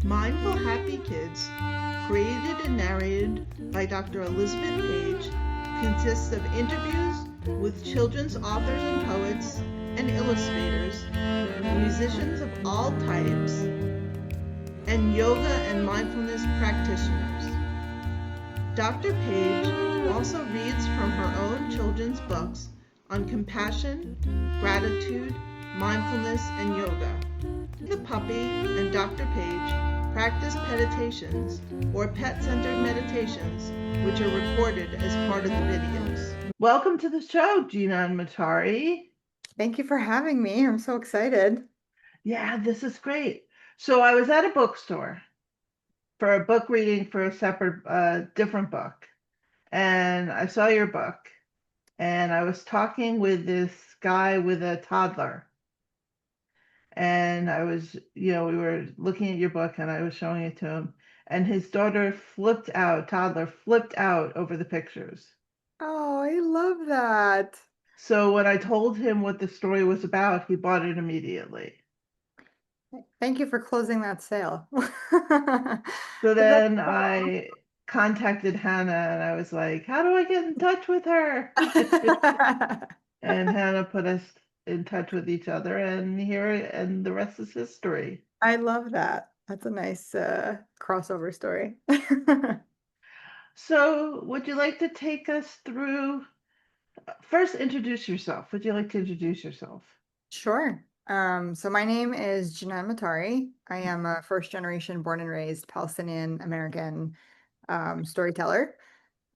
Mindful Happy Kids, created and narrated by Dr. Elizabeth Page, consists of interviews with children's authors and poets and illustrators, musicians of all types, and yoga and mindfulness practitioners. Dr. Page also reads from her own children's books on compassion, gratitude, mindfulness, and yoga. The puppy and Dr. Page practice meditations or pet-centered meditations, which are recorded as part of the videos. Welcome to the show, Jenan Matari. Thank you for having me. I'm so excited. Yeah, this is great. So I was at a bookstore for a book reading for a separate, different book, and I saw your book, and I was talking with this guy with a toddler. And I was, we were looking at your book and I was showing it to him. And his daughter toddler flipped out over the pictures. Oh, I love that. So when I told him what the story was about, he bought it immediately. Thank you for closing that sale. So That's then so I contacted Hannah and I was like, how do I get in touch with her? And Hannah put us in touch with each other, and the rest is history. I love that. That's a nice crossover story. So, would you like to take us through? First, introduce yourself. Would you like to introduce yourself? Sure. So my name is Jenan Matari. I am a first generation born and raised Palestinian American storyteller.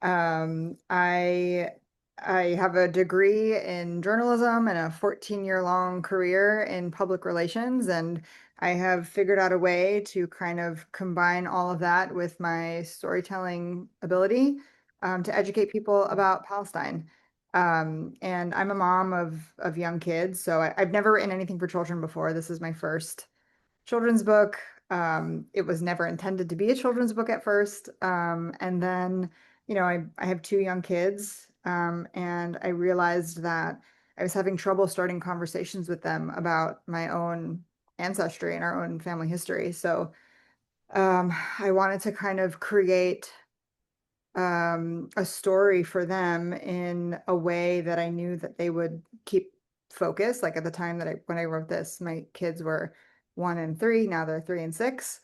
Um, I I have a degree in journalism and a 14-year long career in public relations, and I have figured out a way to kind of combine all of that with my storytelling ability to educate people about Palestine. And I'm a mom of young kids, so I've never written anything for children before. This is my first children's book. It was never intended to be a children's book at first. And then, I have two young kids, and I realized that I was having trouble starting conversations with them about my own ancestry and our own family history. So I wanted to kind of create a story for them in a way that I knew that they would keep focus. Like at the time that when I wrote this, my kids were 1 and 3. Now they're 3 and 6.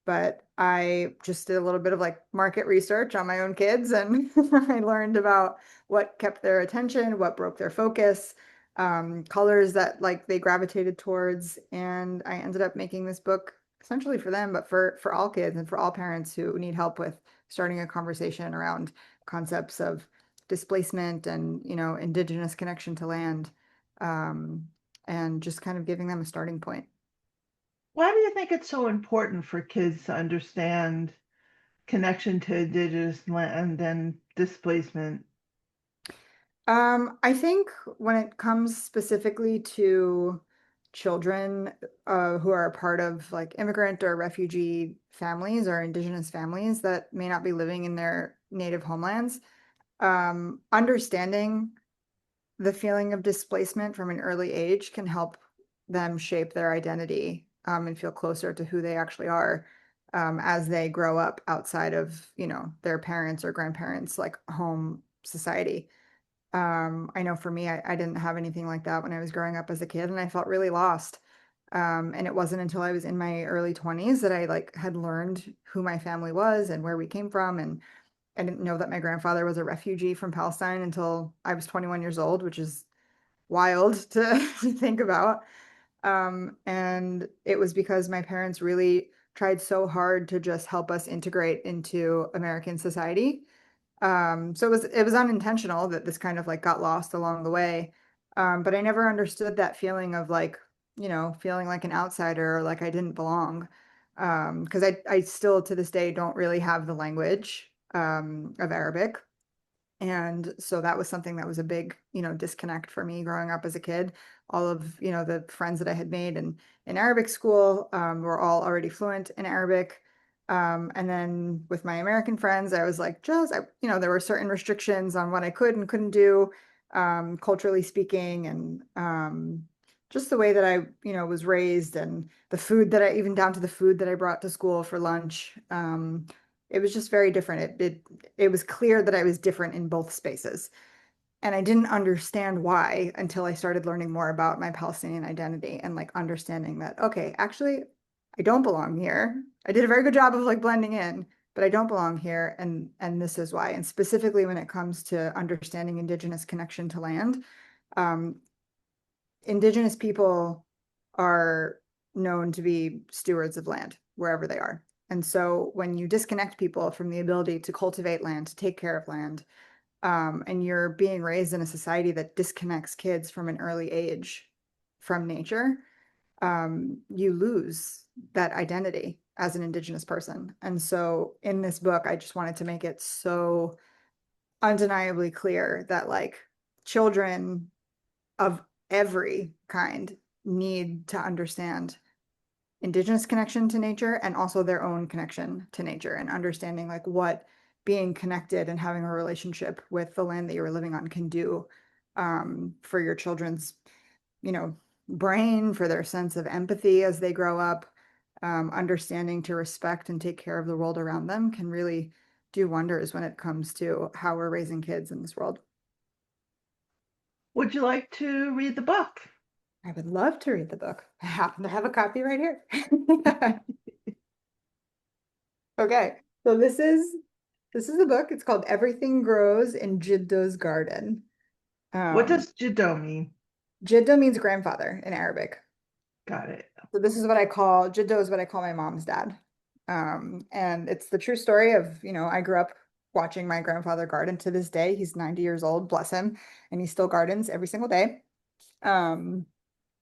But I just did a little bit of like market research on my own kids, and I learned about what kept their attention, what broke their focus, colors that like they gravitated towards, and I ended up making this book essentially for them, but for all kids and for all parents who need help with starting a conversation around concepts of displacement and, indigenous connection to land, um, and just kind of giving them a starting point. Why do you think it's so important for kids to understand connection to indigenous land and displacement? I think when it comes specifically to children who are a part of like immigrant or refugee families or indigenous families that may not be living in their native homelands, understanding the feeling of displacement from an early age can help them shape their identity, and feel closer to who they actually are, as they grow up outside of, their parents or grandparents, like home society. I know for me, I didn't have anything like that when I was growing up as a kid, and I felt really lost. And it wasn't until I was in my early 20s that I like had learned who my family was and where we came from. And I didn't know that my grandfather was a refugee from Palestine until I was 21 years old, which is wild to, to think about. And it was because my parents really tried so hard to just help us integrate into American society. So it was unintentional that this kind of like got lost along the way. But I never understood that feeling of like, feeling like an outsider or like I didn't belong. Because I still to this day don't really have the language of Arabic. And so that was something that was a big, disconnect for me growing up as a kid. All of, the friends that I had made in Arabic school were all already fluent in Arabic. And then with my American friends, I was like, there were certain restrictions on what I could and couldn't do, culturally speaking. And just the way that I, was raised and the food that I, even down to the food that I brought to school for lunch. It was just very different. It was clear that I was different in both spaces. And I didn't understand why until I started learning more about my Palestinian identity and like understanding that, okay, actually, I don't belong here. I did a very good job of like blending in, but I don't belong here, and this is why. And specifically when it comes to understanding Indigenous connection to land, um, Indigenous people are known to be stewards of land wherever they are. And so when you disconnect people from the ability to cultivate land, to take care of land, and you're being raised in a society that disconnects kids from an early age from nature, you lose that identity as an Indigenous person. And so in this book, I just wanted to make it so undeniably clear that like children of every kind need to understand Indigenous connection to nature and also their own connection to nature and understanding like what being connected and having a relationship with the land that you're living on can do for your children's, you know, brain, for their sense of empathy as they grow up. Understanding to respect and take care of the world around them can really do wonders when it comes to how we're raising kids in this world. Would you like to read the book? I would love to read the book. I happen to have a copy right here. Okay, so this is a book. It's called Everything Grows in Jiddo's Garden. What Um, does Jiddo mean? Jiddo means grandfather in Arabic. Got it. So this is what I call Jiddo is what I call my mom's dad. And it's the true story of, I grew up watching my grandfather garden to this day. He's 90 years old, bless him, and he still gardens every single day. Um,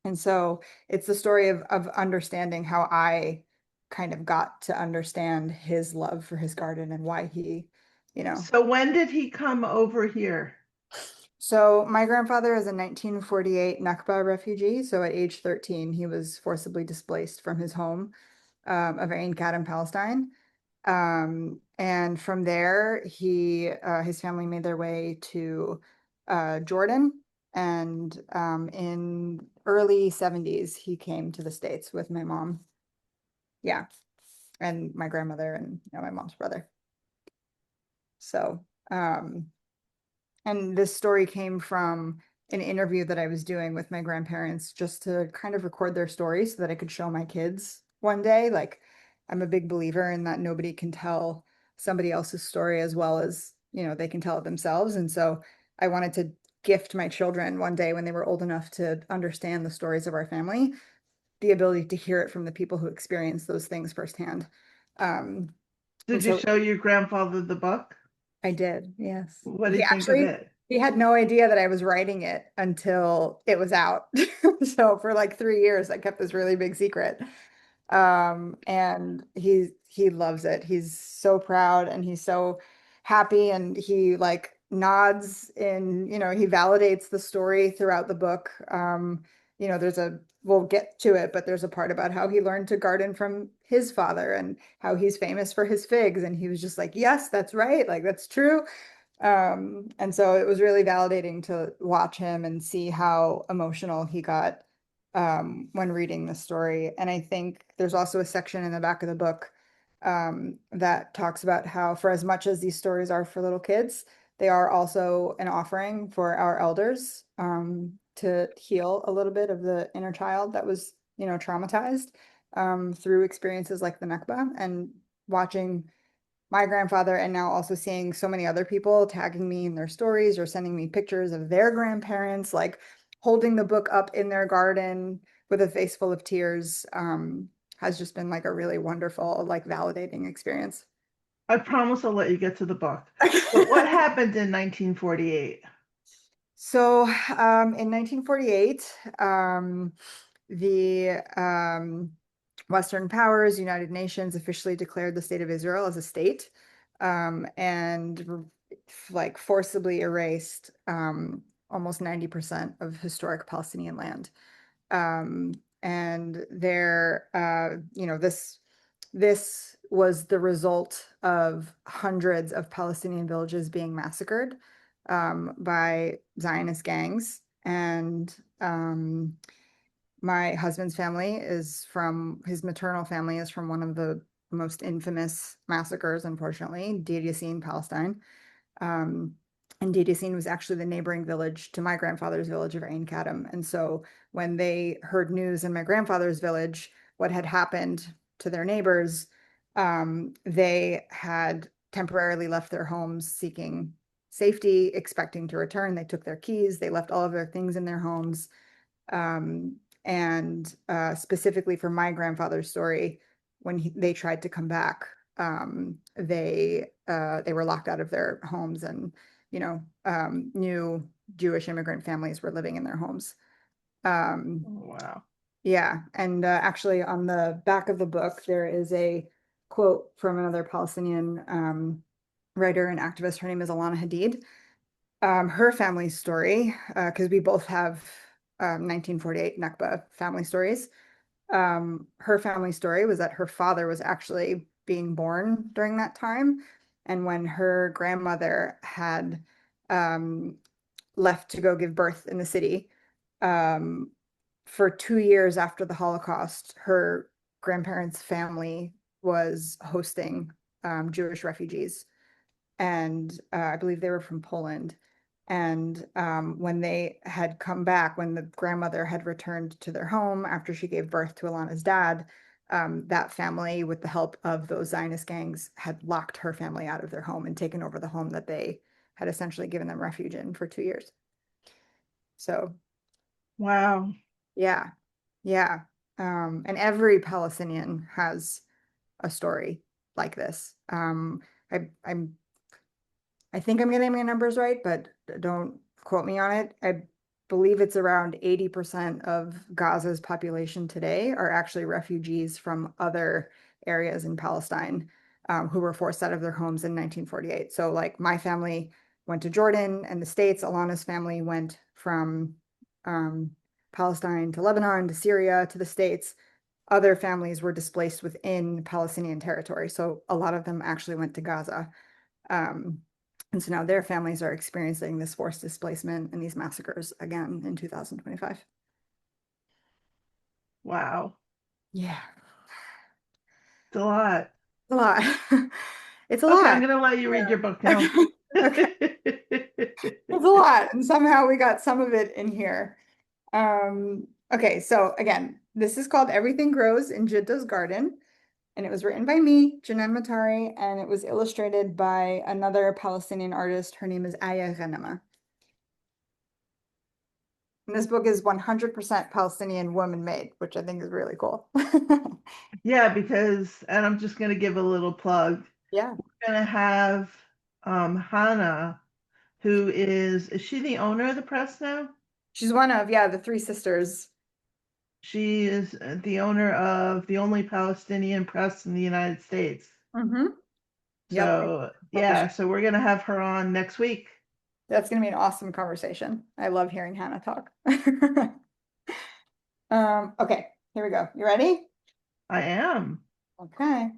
And so it's the story of understanding how I kind of got to understand his love for his garden and why he, you know. So when did he come over here? So my grandfather is a 1948 Nakba refugee. So at age 13, he was forcibly displaced from his home of Ain Qad in Palestine. And from there, his family made their way to Jordan, and in early 70s, he came to the States with my mom. Yeah, and my grandmother and my mom's brother. So, and this story came from an interview that I was doing with my grandparents just to kind of record their story so that I could show my kids one day. Like, I'm a big believer in that nobody can tell somebody else's story as well as, they can tell it themselves. And so I wanted to gift my children one day when they were old enough to understand the stories of our family, the ability to hear it from the people who experience those things firsthand. Um, and Did you so show your grandfather the book? I did, yes. What did he think of it? He had no idea that I was writing it until it was out. So for like 3 years, I kept this really big secret. And he loves it. He's so proud and he's so happy, and he like nods in, he validates the story throughout the book. We'll get to it, but there's a part about how he learned to garden from his father and how he's famous for his figs. And he was just like, yes, that's right. Like, that's true. And so it was really validating to watch him and see how emotional he got when reading the story. And I think there's also a section in the back of the book that talks about how, for as much as these stories are for little kids, they are also an offering for our elders to heal a little bit of the inner child that was, traumatized through experiences like the Nakba. And watching my grandfather and now also seeing so many other people tagging me in their stories or sending me pictures of their grandparents, like holding the book up in their garden with a face full of tears, has just been like a really wonderful, like validating experience. I promise I'll let you get to the book. But what happened in 1948? So in 1948, the Western powers, United Nations, officially declared the state of Israel as a state, and like forcibly erased almost 90% of historic Palestinian land. And this was the result of hundreds of Palestinian villages being massacred by Zionist gangs. And My husband's family is from, his maternal family is from one of the most infamous massacres, unfortunately, Deir Yassin, Palestine. Um, and Deir Yassin was actually the neighboring village to my grandfather's village of Ain Kadam. And so when they heard news in my grandfather's village, what had happened to their neighbors, they had temporarily left their homes seeking safety, expecting to return. They took their keys, they left all of their things in their homes. Um, and specifically for my grandfather's story, when they tried to come back, they were locked out of their homes, and new Jewish immigrant families were living in their homes. Um, Oh, wow. yeah, and actually on the back of the book there is a quote from another Palestinian writer and activist. Her name is Alana Hadid. Her family story, because we both have 1948 Nakba family stories. Her family story was that her father was actually being born during that time. And when her grandmother had um, left to go give birth in the city, um, for 2 years after the Holocaust, her grandparents' family was hosting Jewish refugees. And I believe they were from Poland. And when they had come back, when the grandmother had returned to their home after she gave birth to Alana's dad, that family, with the help of those Zionist gangs, had locked her family out of their home and taken over the home that they had essentially given them refuge in for 2 years. So, Wow. yeah, yeah. And every Palestinian has a story like this. I'm I think I'm getting my numbers right, but don't quote me on it. I believe it's around 80% of Gaza's population today are actually refugees from other areas in Palestine, who were forced out of their homes in 1948. So, like, my family went to Jordan and the States. Alana's family went from um, Palestine to Lebanon to Syria to the States. Other families were displaced within Palestinian territory. So, a lot of them actually went to Gaza. Um, and so now their families are experiencing this forced displacement and these massacres again in 2025. Wow. Yeah, It's a lot. a lot. It's a Okay, I'm lot. gonna let you read your book now. Okay, it's a lot. And somehow we got some of it in here. Okay, so again, this is called Everything Grows in Jidda's Garden. And it was written by me, Jenan Matari, and it was illustrated by another Palestinian artist. Her name is Aya Ghanama. And this book is 100% Palestinian woman made, which I think is really cool. Yeah, because, and I'm just gonna give a little plug. Yeah. We're gonna have Hannah, who is she the owner of the press now? She's one of, yeah, the three sisters. She is the owner of the only Palestinian press in the United States. Mm-hmm. Yep. So, Published. yeah, so we're gonna have her on next week. That's going to be an awesome conversation. I love hearing Hannah talk. Okay, here we go. You ready? I am. Okay.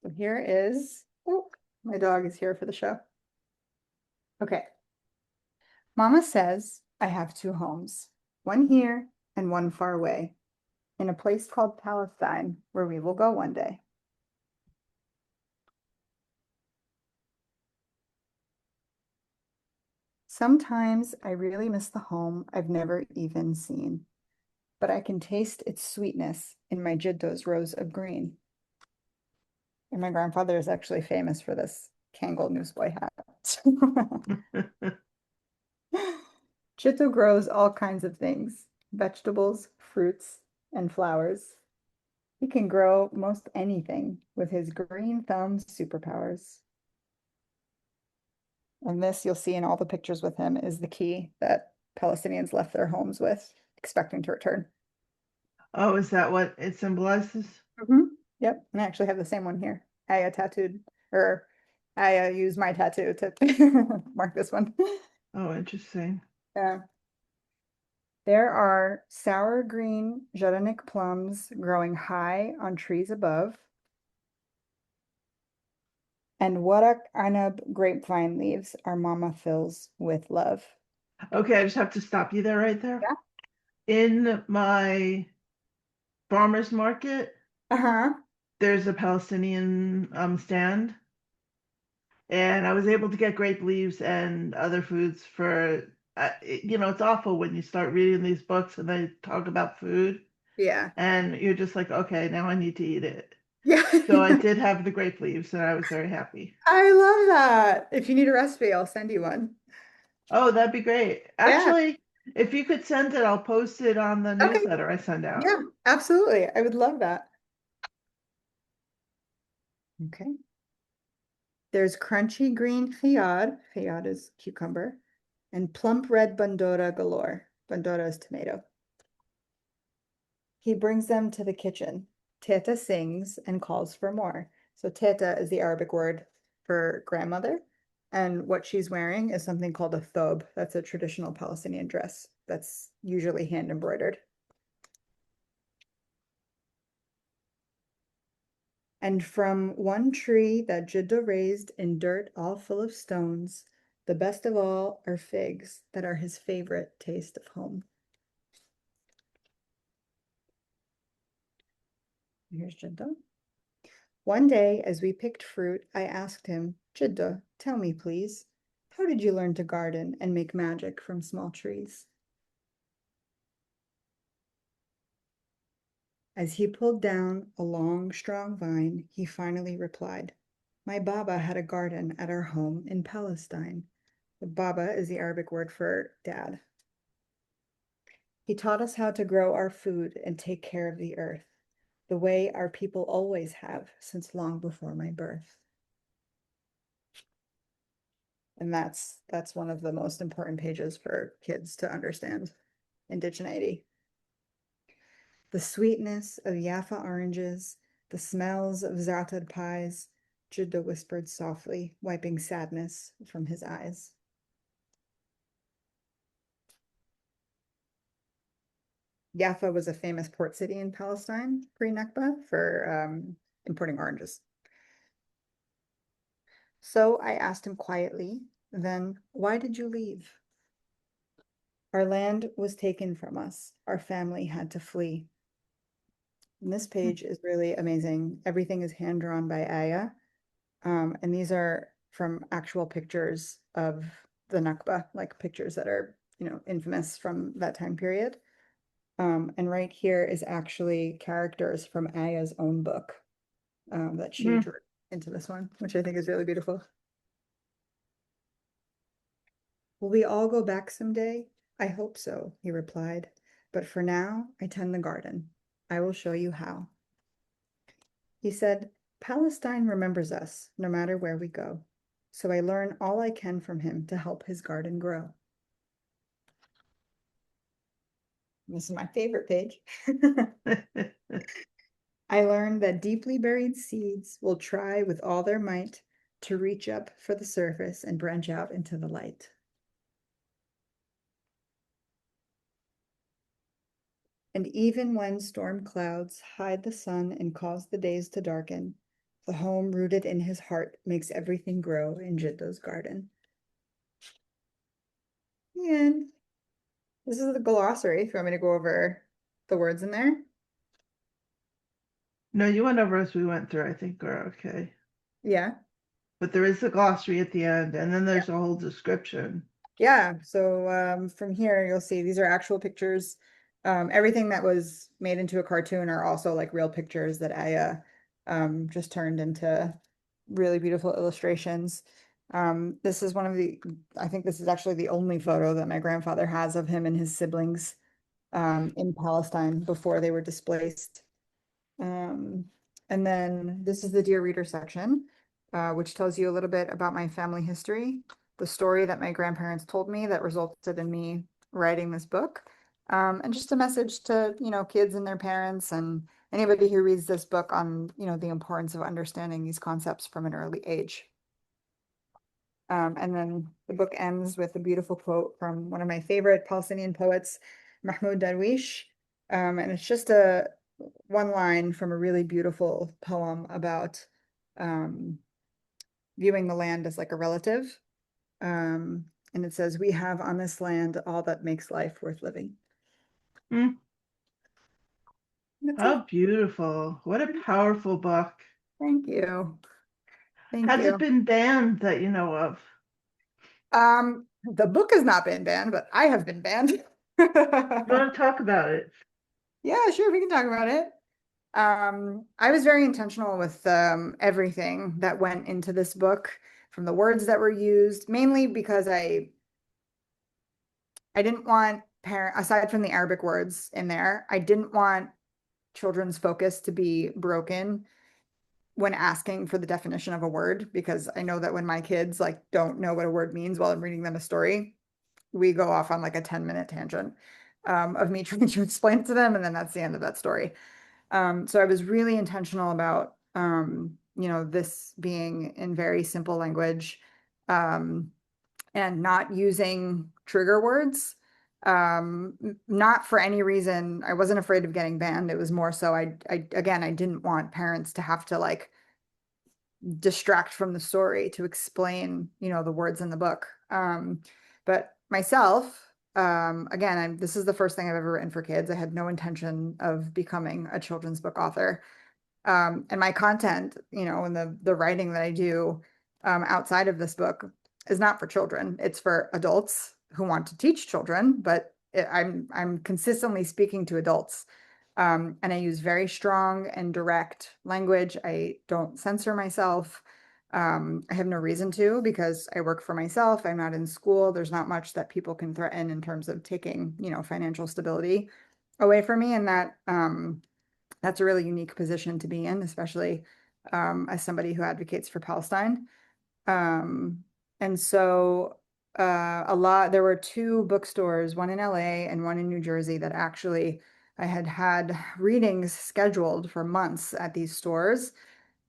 So here is, oh, my dog is here for the show. Okay. Mama says I have two homes, one here and one far away, in a place called Palestine, where we will go one day. Sometimes I really miss the home I've never even seen, but I can taste its sweetness in my Jiddo's rose of green. And my grandfather is actually famous for this Kangol newsboy hat. Jiddo grows all kinds of things, vegetables, fruits, and flowers. He can grow most anything with his green thumb superpowers. And this you'll see in all the pictures with him is the key that Palestinians left their homes with, expecting to return. Oh, is that what it symbolizes? Yep, and I actually have the same one here. I tattooed, or I used my tattoo to mark this one. Oh, interesting. Yeah. There are sour green Jaronic plums growing high on trees above, and warak anab grapevine leaves our mama fills with love. Okay, I just have to stop you there right there. Yeah. In my farmer's market, Uh-huh. there's a Palestinian stand, and I was able to get grape leaves and other foods for, it's awful when you start reading these books and they talk about food, Yeah. and you're just like, okay, now I need to eat it. Yeah. So I did have the grape leaves, and I was very happy. I love that. If you need a recipe, I'll send you one. Oh, that'd be great. Yeah. Actually, if you could send it, I'll post it on the Okay. newsletter I send out. Yeah, absolutely. I would love that. Okay. There's crunchy green chiyad. Chiyad is cucumber. And plump red bandora galore. Bandora is tomato. He brings them to the kitchen. Teta sings and calls for more. So teta is the Arabic word for grandmother. And what she's wearing is something called a thobe. That's a traditional Palestinian dress that's usually hand embroidered. And from one tree that Jiddo raised in dirt all full of stones, the best of all are figs that are his favorite taste of home. Here's Jiddo. One day, as we picked fruit, I asked him, Jiddo, tell me please, how did you learn to garden and make magic from small trees? As he pulled down a long, strong vine, he finally replied, my Baba had a garden at our home in Palestine. The Baba is the Arabic word for dad. He taught us how to grow our food and take care of the earth, the way our people always have since long before my birth. And that's one of the most important pages for kids to understand indigeneity. The sweetness of Jaffa oranges, the smells of za'atar pies, Jidda whispered softly, wiping sadness from his eyes. Jaffa was a famous port city in Palestine pre-Nakba for importing oranges. So I asked him quietly, then, why did you leave? Our land was taken from us. Our family had to flee. And this page is really amazing. Everything is hand drawn by Aya. And these are from actual pictures of the Nakba, like pictures that are, infamous from that time period. And right here is actually characters from Aya's own book that she Mm. drew into this one, which I think is really beautiful. Will we all go back someday? I hope so, he replied. But for now, I tend the garden. I will show you how. He said, Palestine remembers us no matter where we go. So I learn all I can from him to help his garden grow. This is my favorite page. I learned that deeply buried seeds will try with all their might to reach up for the surface and branch out into the light. And even when storm clouds hide the sun and cause the days to darken, the home rooted in his heart makes everything grow in Jiddo's garden. And this is the glossary, if you want me to go over the words in there. No, you went over as we went through. I think we're okay. Yeah. But there is a glossary at the end, and then Yeah. there's a whole description. Yeah, so from here you'll see these are actual pictures. Everything that was made into a cartoon are also like real pictures that I just turned into really beautiful illustrations. This is I think this is actually the only photo that my grandfather has of him and his siblings in Palestine before they were displaced. Um, and then this is the Dear Reader section, which tells you a little bit about my family history, the story that my grandparents told me that resulted in me writing this book, and just a message to, kids and their parents and anybody who reads this book on, the importance of understanding these concepts from an early age. And then the book ends with a beautiful quote from one of my favorite Palestinian poets, Mahmoud Darwish. And it's just one line from a really beautiful poem about viewing the land as like a relative. And it says, we have on this land all that makes life worth living. Mm. That's it. How beautiful. What a powerful book. Thank you. Thank Has it you. been banned that you know of? The book has not been banned, but I have been banned. You want to talk about it? Yeah, sure, we can talk about it. I was very intentional with everything that went into this book, from the words that were used, mainly because I didn't want parent aside from the Arabic words in there, I didn't want children's focus to be broken when asking for the definition of a word, because I know that when my kids like don't know what a word means while I'm reading them a story, we go off on like a 10-minute tangent of me trying to explain it to them, and then that's the end of that story. So I was really intentional about, this being in very simple language, um, and not using trigger words. Not for any reason. I wasn't afraid of getting banned. It was more so again, I didn't want parents to have to like distract from the story to explain, the words in the book. But myself, again, this is the first thing I've ever written for kids. I had no intention of becoming a children's book author. And my content, and the writing that I do outside of this book is not for children. It's for adults who want to teach children, but I'm consistently speaking to adults. And I use very strong and direct language. I don't censor myself. I have no reason to, because I work for myself. I'm not in school. There's not much that people can threaten in terms of taking, financial stability away from me. And that's a really unique position to be in, especially as somebody who advocates for Palestine. Um, and so there were two bookstores, one in LA and one in New Jersey, that actually I had readings scheduled for months at these stores.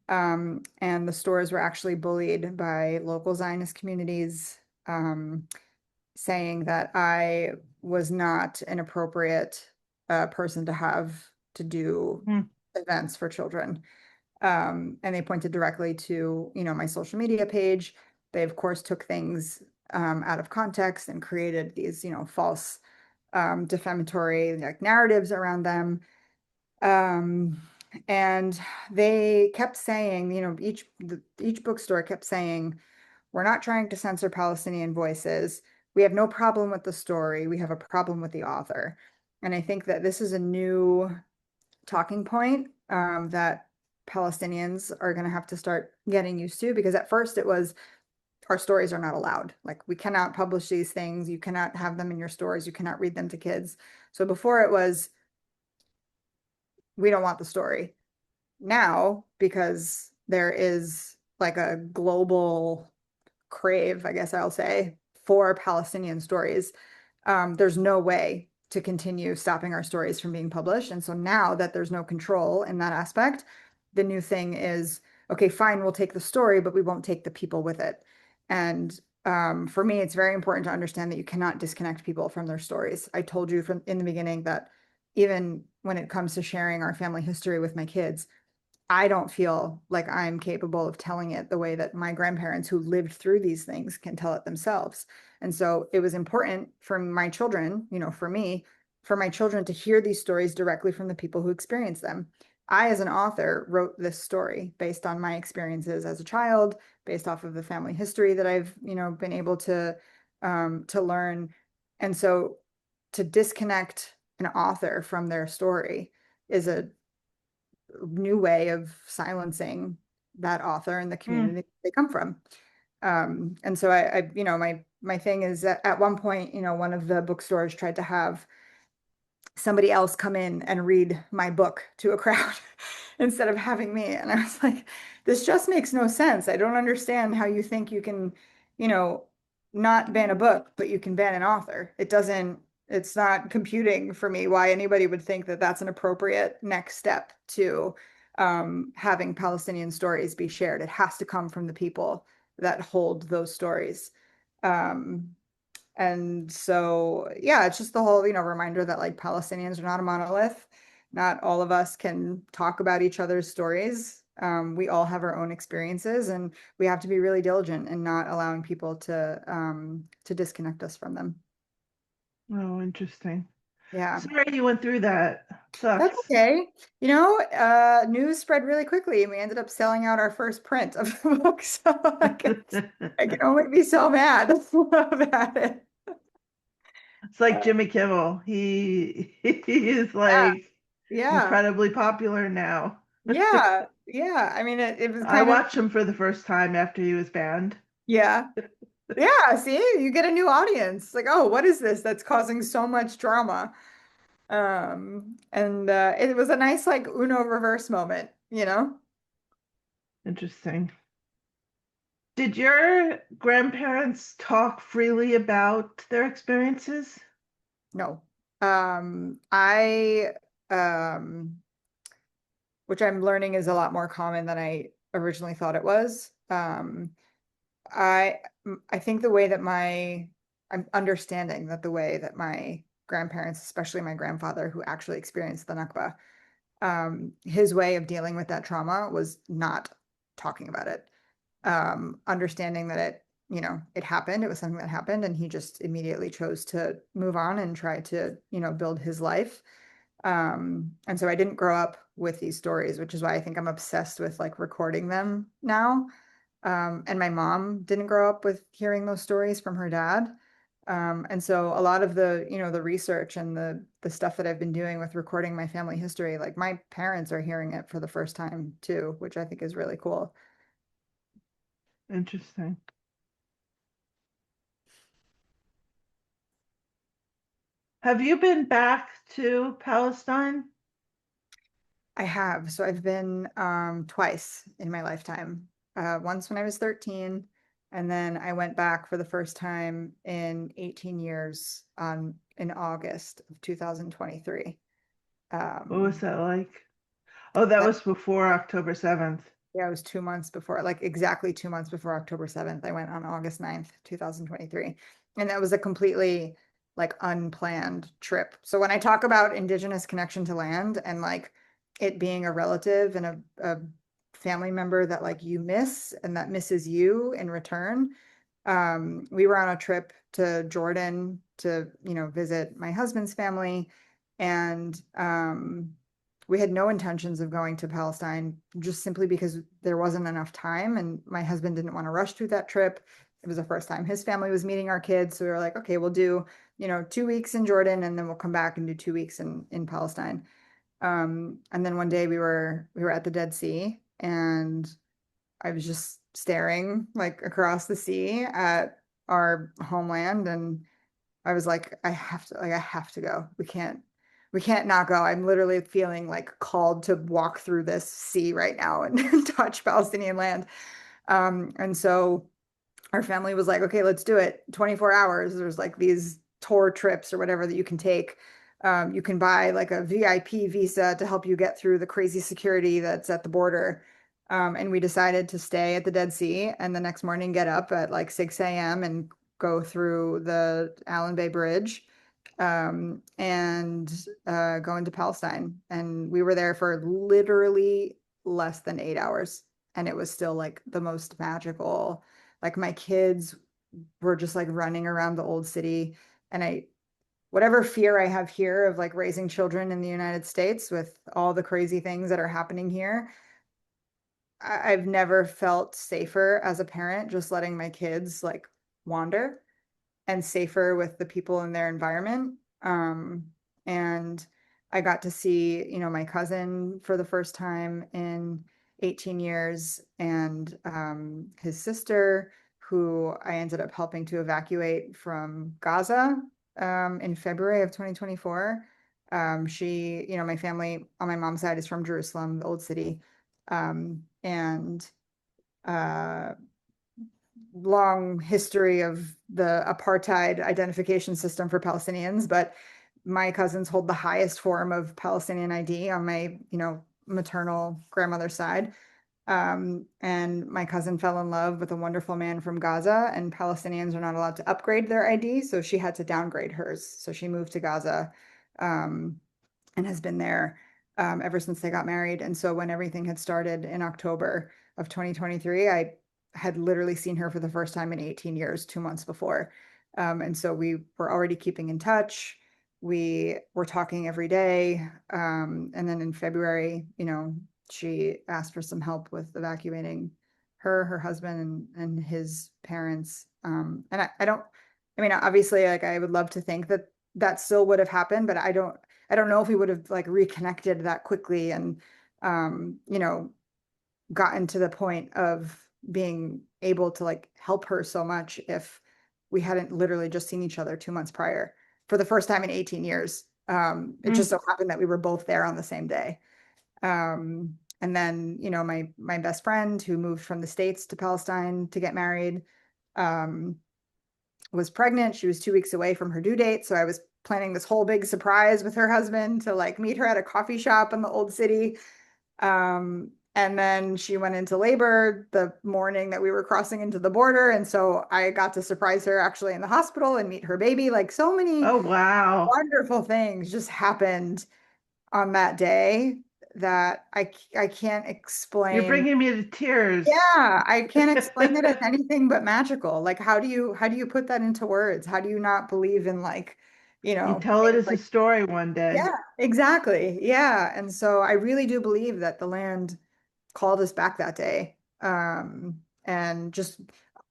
And the stores were actually bullied by local Zionist communities, saying that I was not an appropriate person to have to do Mm. events for children. And they pointed directly to, my social media page. They, of course, took things out of context and created these, false defamatory like narratives around them. Um, and they kept saying, each bookstore kept saying, we're not trying to censor Palestinian voices. We have no problem with the story. We have a problem with the author. And I think that this is a new talking point that Palestinians are going to have to start getting used to, because at first it was our stories are not allowed. Like, we cannot publish these things. You cannot have them in your stores. You cannot read them to kids. So before it was, we don't want the story. Now, because there is like a global crave, I guess I'll say, for Palestinian stories, there's no way to continue stopping our stories from being published. And so now that there's no control in that aspect, the new thing is, okay, fine, we'll take the story, but we won't take the people with it. And for me, it's very important to understand that you cannot disconnect people from their stories. I told you from in the beginning that even when it comes to sharing our family history with my kids, I don't feel like I'm capable of telling it the way that my grandparents who lived through these things can tell it themselves. And so it was important for my children, for me, for my children to hear these stories directly from the people who experienced them. I, as an author, wrote this story based on my experiences as a child, based off of the family history that I've, been able to learn. And so to disconnect an author from their story is a new way of silencing that author and the Mm. community they come from. And so my thing is that at one point, one of the bookstores tried to have somebody else come in and read my book to a crowd instead of having me. And I was like, this just makes no sense. I don't understand how you think you can, you know, not ban a book, but you can ban an author. It's not computing for me why anybody would think that that's an appropriate next step to having Palestinian stories be shared. It has to come from the people that hold those stories. Um, and so, yeah, it's just the whole, reminder that like Palestinians are not a monolith. Not all of us can talk about each other's stories. We all have our own experiences, and we have to be really diligent in not allowing people to disconnect us from them. Oh, interesting. Yeah. Sorry you went through that. That's Sucks. okay. News spread really quickly and we ended up selling out our first print of the book. So I can only be so mad about it. It's like Uh, Jimmy Kimmel. He is yeah, like yeah, incredibly popular now. yeah, yeah. I mean, it was I kind of, watched him for the first time after he was banned. yeah, yeah. See, you get a new audience. Like, oh, what is this that's causing so much drama? And it was a nice like Uno reverse moment, you know? Interesting. Did your grandparents talk freely about their experiences? No. I which I'm learning is a lot more common than I originally thought it was. I I think the way that I'm understanding that the way that my grandparents, especially my grandfather who actually experienced the Nakba, his way of dealing with that trauma was not talking about it. Understanding that it happened, it was something that happened, and he just immediately chose to move on and try to, build his life. And so I didn't grow up with these stories, which is why I think I'm obsessed with like recording them now. And my mom didn't grow up with hearing those stories from her dad. And so a lot of the research and the stuff that I've been doing with recording my family history, like my parents are hearing it for the first time too, which I think is really cool. Interesting. Have you been back to Palestine? I have. So I've been twice in my lifetime. Once when I was 13, and then I went back for the first time in 18 years in August of 2023. What was Um, that like? Oh, that that was before October 7th. Yeah, it was 2 months before, like exactly 2 months before October 7th. I went on August 9th, 2023. And that was a completely like unplanned trip. So when I talk about indigenous connection to land and like it being a relative and a family member that like you miss and that misses you in return, we were on a trip to Jordan to, visit my husband's family. And we had no intentions of going to Palestine just simply because there wasn't enough time. And my husband didn't want to rush through that trip. It was the first time his family was meeting our kids. So we were like, okay, we'll do, 2 weeks in Jordan and then we'll come back and do 2 weeks in Palestine. And then one day we were at the Dead Sea and I was just staring like across the sea at our homeland and I was like, I have to go. We can't not go. I'm literally feeling like called to walk through this sea right now and touch Palestinian land. And so our family was like, okay, let's do it. 24 hours. There's like these tour trips or whatever that you can take. You can buy like a VIP visa to help you get through the crazy security that's at the border. And we decided to stay at the Dead Sea and the next morning get up at like 6 a.m. and go through the Allen Bay Bridge and go into Palestine. And we were there for literally less than 8 hours. And it was still like the most magical, like my kids were just like running around the old city. And whatever fear I have here of like raising children in the United States with all the crazy things that are happening here, I've never felt safer as a parent just letting my kids like wander and safer with the people in their environment. And I got to see, my cousin for the first time in 18 years and his sister, who I ended up helping to evacuate from Gaza in February of 2024. My family on my mom's side is from Jerusalem, the old city. And uh, long history of the apartheid identification system for Palestinians, but my cousins hold the highest form of Palestinian ID on my, maternal grandmother's side. And my cousin fell in love with a wonderful man from Gaza, and Palestinians are not allowed to upgrade their ID, so she had to downgrade hers. So she moved to Gaza, um, and has been there ever since they got married. And so when everything had started in October of 2023, I had literally seen her for the first time in 18 years, 2 months before. And so we were already keeping in touch. we were talking every day. And then in February, she asked for some help with evacuating her husband and his parents. And I mean, obviously, like I would love to think that that still would have happened, but I don't know if we would have like reconnected that quickly and, gotten to the point of being able to like help her so much if we hadn't literally just seen each other 2 months prior for the first time in 18 years. It just Mm. so happened that we were both there on the same day. And then, my best friend who moved from the States to Palestine to get married, um, was pregnant. She was 2 weeks away from her due date. So I was planning this whole big surprise with her husband to like meet her at a coffee shop in the old city. And then she went into labor the morning that we were crossing into the border. And so I got to surprise her actually in the hospital and meet her baby. Like so many Oh, wow. wonderful things just happened on that day that I can't You're explain. bringing me to tears. Yeah, I can't explain it as anything but magical. Like how do you put that into words? How do you not believe in like, You tell it things as a like story one day. yeah, exactly. Yeah. And so I really do believe that the land called us back that day. And just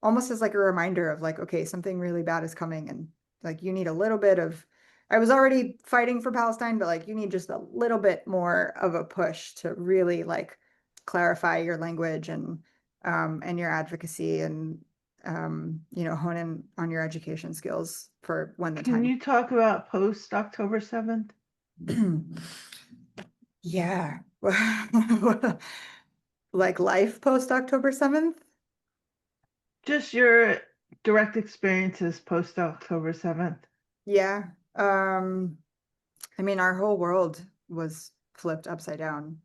almost as like a reminder of like, okay, something really bad is coming and like you need a little bit of I was already fighting for Palestine, but like you need just a little bit more of a push to really like clarify your language and your advocacy and hone in on your education skills for when the Can time. you talk about post October 7th? Yeah. Like life post October 7th? Just your direct experiences post October 7th. Yeah. Um, I mean, our whole world was flipped upside down.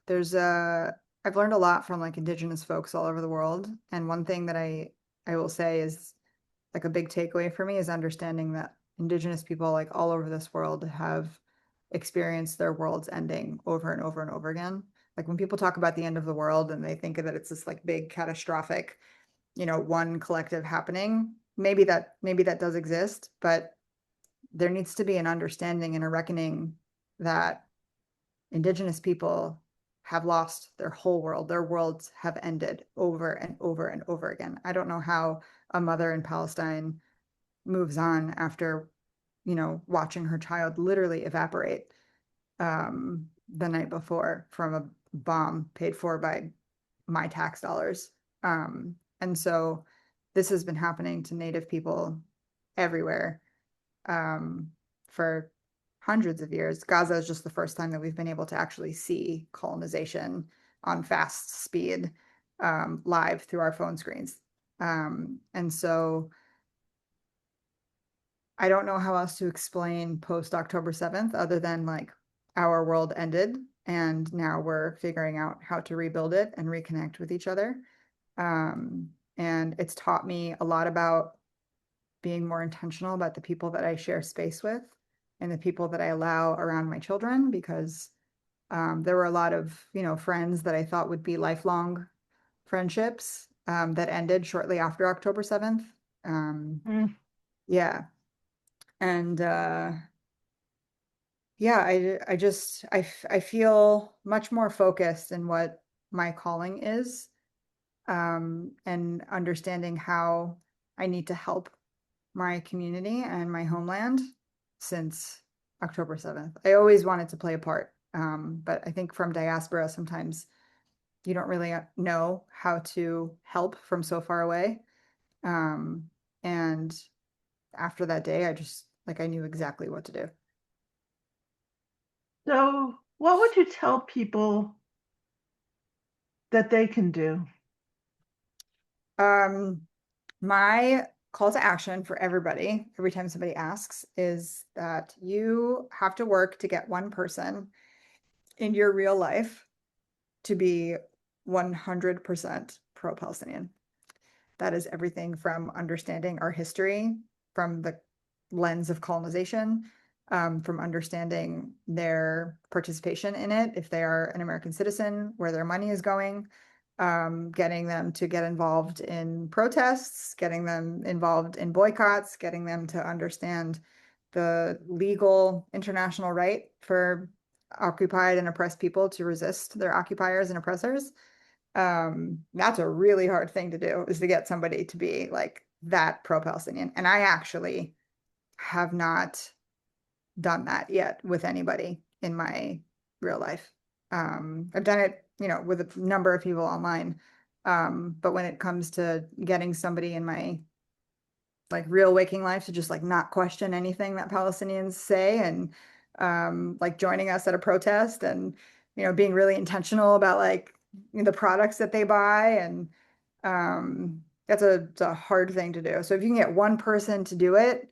There's a I've learned a lot from like indigenous folks all over the world, and one thing that I will say is like a big takeaway for me is understanding that indigenous people like all over this world have experienced their worlds ending over and over and over again. Like when people talk about the end of the world and they think that it's this like big catastrophic, one collective happening, maybe that does exist, but there needs to be an understanding and a reckoning that indigenous people have lost their whole world. Their worlds have ended over and over and over again. I don't know how a mother in Palestine moves on after, watching her child literally evaporate the night before from a bomb paid for by my tax dollars. And so this has been happening to Native people everywhere um, for hundreds of years. Gaza is just the first time that we've been able to actually see colonization on fast speed live through our phone screens. And so I don't know how else to explain post October 7th other than like our world ended and now we're figuring out how to rebuild it and reconnect with each other. And it's taught me a lot about being more intentional about the people that I share space with and the people that I allow around my children because there were a lot of, friends that I thought would be lifelong friendships that ended shortly after October 7th. Um, Mm. yeah. And yeah, I feel much more focused in what my calling is and understanding how I need to help my community and my homeland since October 7th. I always wanted to play a part, but I think from diaspora, sometimes you don't really know how to help from so far away. Um, and after that day, I just like I knew exactly what to do. So, what would you tell people that they can do? Um, my call to action for everybody, every time somebody asks, is that you have to work to get one person in your real life to be 100% pro-Palestinian. That is everything from understanding our history from the lens of colonization, from understanding their participation in it, if they are an American citizen, where their money is going, getting them to get involved in protests, getting them involved in boycotts, getting them to understand the legal international right for occupied and oppressed people to resist their occupiers and oppressors. That's a really hard thing to do, is to get somebody to be like that pro-Palestinian. And I actually have not done that yet with anybody in my real life. I've done it, with a number of people online. But when it comes to getting somebody in my like real waking life to just like not question anything that Palestinians say, and like joining us at a protest, and being really intentional about like the products that they buy, and it's a hard thing to do. So if you can get one person to do it,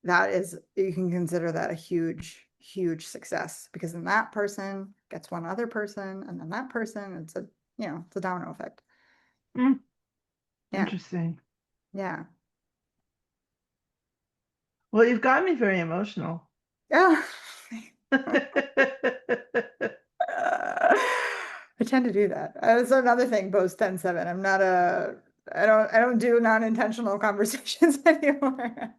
you can consider that a huge, huge success, because then that person gets one other person, and then that person, it's a domino effect. Mm, Yeah. interesting. Yeah. Well, you've got me very emotional. Yeah. Well, I tend to do that. That's another thing, post 10/7. I don't do non-intentional conversations anymore.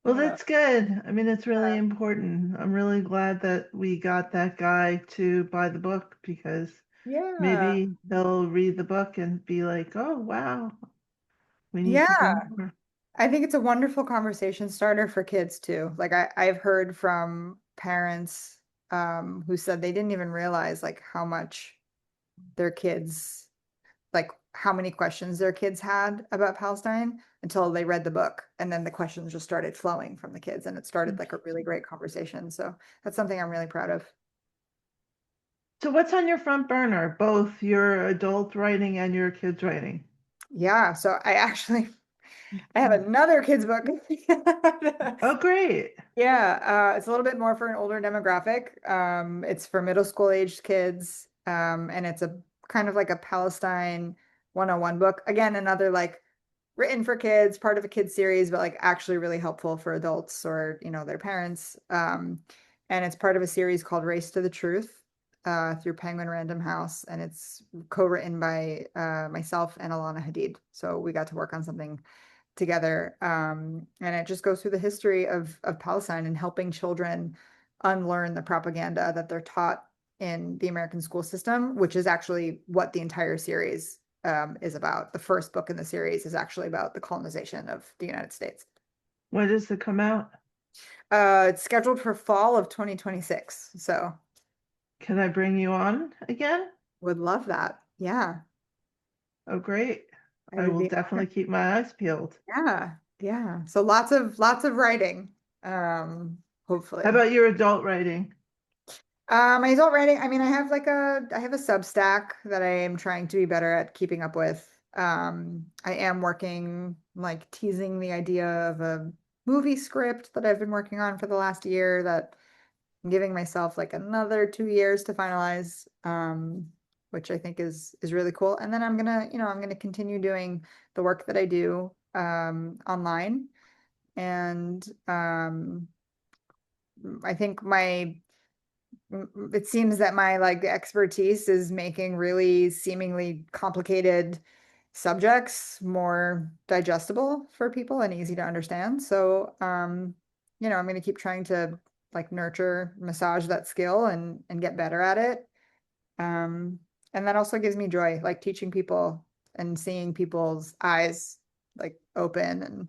Uh, that's good. I mean, it's really important. I'm really glad that we got that guy to buy the book, because yeah. maybe they'll read the book and be like, oh, wow, we need to do Yeah. more. I think it's a wonderful conversation starter for kids too. Like I've heard from parents who said they didn't even realize like how much their kids, like how many questions their kids had about Palestine until they read the book. And then the questions just started flowing from the kids, and it started like a really great conversation. So that's something I'm really proud of. So, what's on your front burner, both your adult writing and your kids' writing? Yeah. So I have another kids book. Oh, great. Yeah, it's a little bit more for an older demographic. It's for middle school aged kids, and it's a kind of like a Palestine 101 book. Again, another like written for kids, part of a kids series, but like actually really helpful for adults or, their parents. And it's part of a series called Race to the Truth, through Penguin Random House, and it's co-written by myself and Alana Hadid. So we got to work on something together. And it just goes through the history of Palestine and helping children unlearn the propaganda that they're taught in the American school system, which is actually what the entire series is about. The first book in the series is actually about the colonization of the United States. When does it come out? It's scheduled for fall of 2026. So Can I bring you on again? would love that. Yeah, Oh, great. I I would will be definitely honored. keep my eyes peeled. Yeah, yeah. So lots of writing, How hopefully. about your adult writing? My adult writing, I mean, I have a Substack that I am trying to be better at keeping up with. I am working, like teasing the idea of a movie script that I've been working on for the last year, that I'm giving myself like another 2 years to finalize, which I think is really cool. And then I'm gonna continue doing the work that I do, online. And I think it seems that my like expertise is making really seemingly complicated subjects more digestible for people and easy to understand. So, I'm going to keep trying to like nurture, massage that skill and get better at it. Um, and that also gives me joy, like teaching people and seeing people's eyes like open,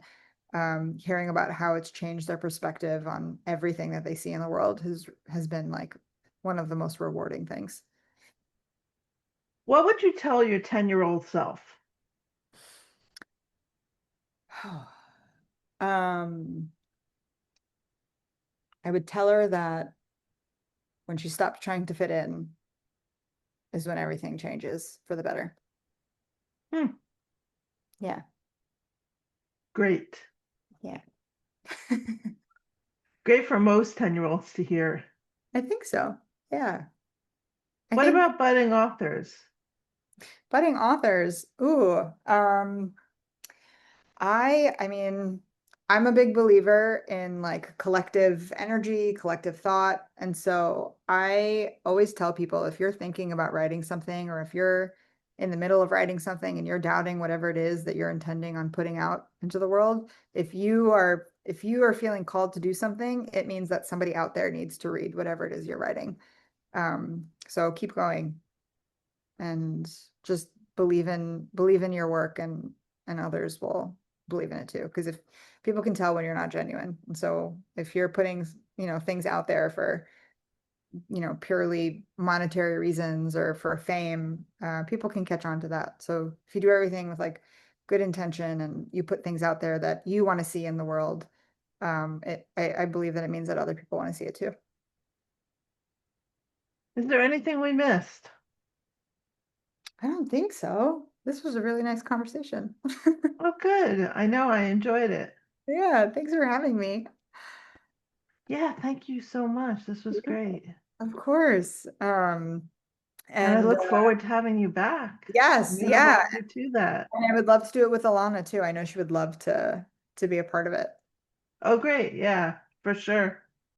and hearing about how it's changed their perspective on everything that they see in the world has been like one of the most rewarding things. What would you tell your 10-year-old self? Um, I would tell her that when she stopped trying to fit in is when everything changes for the better. Hmm, Yeah, great. yeah. Great for most 10-year-olds to hear. I think so. Yeah. I What think about budding authors? budding authors, ooh, I mean, I'm a big believer in like collective energy, collective thought. And so I always tell people if you're thinking about writing something, or if you're in the middle of writing something and you're doubting whatever it is that you're intending on putting out into the world, if you are feeling called to do something, it means that somebody out there needs to read whatever it is you're writing. So keep going and just believe in your work, and others will believe in it too, because if people can tell when you're not genuine. And so if you're putting things out there for purely monetary reasons or for fame, people can catch on to that. So if you do everything with like good intention and you put things out there that you want to see in the world, I believe that it means that other people want to see it too. Is there anything we missed? I don't think so. This was a really nice conversation. Oh, good. I know I enjoyed it. Yeah, thanks for having me. Yeah, thank you so much. This was Yeah, great. of course. And I And look forward to having you back. I'm yes, gonna yeah. hold you to that. And I would love to do it with Alana too. I know she would love to be a part of it. Oh, great. Yeah, for sure.